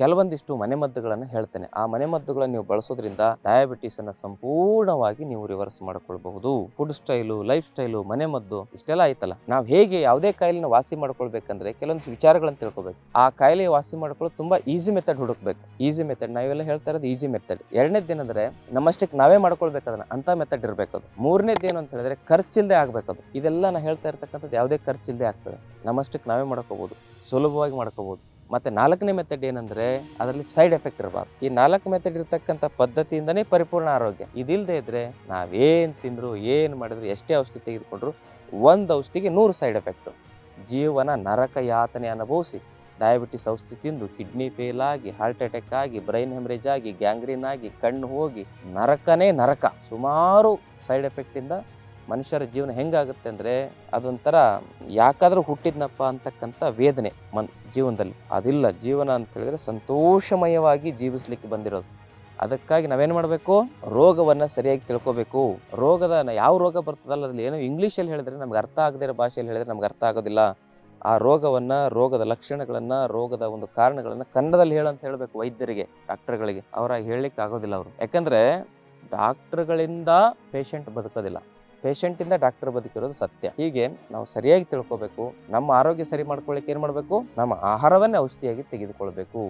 ಕೆಲವೊಂದಿಷ್ಟು ಮನೆಮದ್ದುಗಳನ್ನು ಹೇಳ್ತೇನೆ. ಆ ಮನೆಮದ್ದುಗಳನ್ನು ನೀವು ಬಳಸೋದ್ರಿಂದ ಡಯಾಬಿಟಿಸ್ ಅನ್ನ ಸಂಪೂರ್ಣವಾಗಿ ನೀವು ರಿವರ್ಸ್ ಮಾಡ್ಕೊಳ್ಬಹುದು. ಫುಡ್ ಸ್ಟೈಲು, ಲೈಫ್ ಸ್ಟೈಲು, ಮನೆಮದ್ದು ಇಷ್ಟೆಲ್ಲ ಆಯ್ತಲ್ಲ. ನಾವು ಹೇಗೆ ಯಾವುದೇ ಕಾಯಿಲೆನ ವಾಸಿ ಮಾಡ್ಕೊಳ್ಬೇಕಂದ್ರೆ ಕೆಲವೊಂದು ವಿಚಾರಗಳನ್ನು ತಿಳ್ಕೊಬೇಕು. ಆ ಕಾಯಿಲೆ ವಾಸಿ ಮಾಡ್ಕೊಳ್ಳೋದು ತುಂಬಾ ಈಸಿ ಮೆಥಡ್ ಹುಡುಕ್ಬೇಕು. ಈಸಿ ಮೆಥಡ್ ನಾವೆಲ್ಲ ಹೇಳ್ತಾ ಇರೋದು ಈಸಿ ಮೆಥಡ್. ಎರಡನೇದೇನಂದ್ರೆ ನಮ್ಮಷ್ಟಕ್ಕೆ ನಾವೇ ಮಾಡ್ಕೊಳ್ಬೇಕು ಅದನ್ನ, ಅಂತ ಮೆಥಡ್ ಇರ್ಬೇಕದು. ಮೂರನೇದೇನು ಅಂತ ಹೇಳಿದ್ರೆ ಖರ್ಚಿಲ್ದೆ ಆಗ್ಬೇಕದು. ಇದೆಲ್ಲ ನಾ ಹೇಳ್ತಾ ಇರ್ತಕ್ಕಂಥದ್ದು ಯಾವುದೇ ಖರ್ಚಿಲ್ದೆ ಆಗ್ತದೆ. ನಮ್ಮಷ್ಟಕ್ಕೆ ನಾವೇ ಮಾಡ್ಕೋಬಹುದು, ಸುಲಭವಾಗಿ ಮಾಡ್ಕೋಬಹುದು. ಮತ್ತೆ ನಾಲ್ಕನೇ ಮೆಥಡ್ ಏನಂದ್ರೆ ಅದರಲ್ಲಿ ಸೈಡ್ ಎಫೆಕ್ಟ್ ಇರಬಾರ್ದು. ಈ 4 ಮೆಥಡ್ ಇರತಕ್ಕಂಥ ಪದ್ಧತಿಯಿಂದನೇ ಪರಿಪೂರ್ಣ ಆರೋಗ್ಯ. ಇದಿಲ್ಲದೆ ಇದ್ರೆ ನಾವೇನ್ ತಿಂದ್ರು ಏನ್ ಮಾಡಿದ್ರು ಎಷ್ಟೇ ಔಷಧಿ ತೆಗೆದುಕೊಂಡ್ರು ಒಂದು ಔಷಧಿಗೆ 100 ಸೈಡ್ ಎಫೆಕ್ಟ್. ಜೀವನ ನರಕ ಯಾತನೆ ಅನುಭವಿಸಿ ಡಯಾಬಿಟಿಸ್ ಔಷಧಿ ತಿಂದು ಕಿಡ್ನಿ ಫೇಲ್ ಆಗಿ, ಹಾರ್ಟ್ ಅಟ್ಯಾಕ್ ಆಗಿ, ಬ್ರೈನ್ ಹೆಮರೇಜ್ ಆಗಿ, ಗ್ಯಾಂಗ್ರೀನ್ ಆಗಿ, ಕಣ್ಣು ಹೋಗಿ ನರಕನೇ ನರಕ. ಸುಮಾರು ಸೈಡ್ ಎಫೆಕ್ಟ್ ಇಂದ ಮನುಷ್ಯರ ಜೀವನ ಹೆಂಗಾಗುತ್ತೆ ಅಂದ್ರೆ ಅದೊಂಥರ ಯಾಕಾದ್ರೂ ಹುಟ್ಟಿದ್ನಪ್ಪ ಅಂತಕ್ಕಂಥ ವೇದನೆ ಜೀವನದಲ್ಲಿ. ಅದಿಲ್ಲ. ಜೀವನ ಅಂತ ಹೇಳಿದ್ರೆ ಸಂತೋಷಮಯವಾಗಿ ಜೀವಿಸ್ಲಿಕ್ಕೆ ಬಂದಿರೋದು. ಅದಕ್ಕಾಗಿ ನಾವೇನು ಮಾಡಬೇಕು, ರೋಗವನ್ನ ಸರಿಯಾಗಿ ತಿಳ್ಕೋಬೇಕು. ರೋಗದ ಯಾವ ರೋಗ ಬರ್ತದಲ್ಲ ಅದ್ರಲ್ಲಿ ಏನೋ ಇಂಗ್ಲೀಷಲ್ಲಿ ಹೇಳಿದ್ರೆ ನಮ್ಗೆ ಅರ್ಥ ಆಗದೇ ಇರೋ ಭಾಷೆಯಲ್ಲಿ ಹೇಳಿದ್ರೆ ನಮ್ಗೆ ಅರ್ಥ ಆಗೋದಿಲ್ಲ. ಆ ರೋಗವನ್ನ, ರೋಗದ ಲಕ್ಷಣಗಳನ್ನ, ರೋಗದ ಒಂದು ಕಾರಣಗಳನ್ನ ಕನ್ನಡದಲ್ಲಿ ಹೇಳಂತ ಹೇಳ್ಬೇಕು ವೈದ್ಯರಿಗೆ, ಡಾಕ್ಟರ್ಗಳಿಗೆ. ಅವರ ಹೇಳಲಿಕ್ಕೆ ಆಗೋದಿಲ್ಲ ಅವರು. ಯಾಕಂದ್ರೆ ಡಾಕ್ಟರ್ಗಳಿಂದ ಪೇಷಂಟ್ ಬದುಕೋದಿಲ್ಲ, ಪೇಷಂಟಿಂದ ಡಾಕ್ಟರ್ ಬದುಕಿರೋದು ಸತ್ಯ. ಹೀಗೆ ನಾವು ಸರಿಯಾಗಿ ತಿಳ್ಕೋಬೇಕು. ನಮ್ಮ ಆರೋಗ್ಯ ಸರಿ ಮಾಡ್ಕೊಳ್ಳಿಕ್ಕೆ ಏನು ಮಾಡಬೇಕು, ನಮ್ಮ ಆಹಾರವನ್ನೇ ಔಷಧಿಯಾಗಿ ತೆಗೆದುಕೊಳ್ಬೇಕು.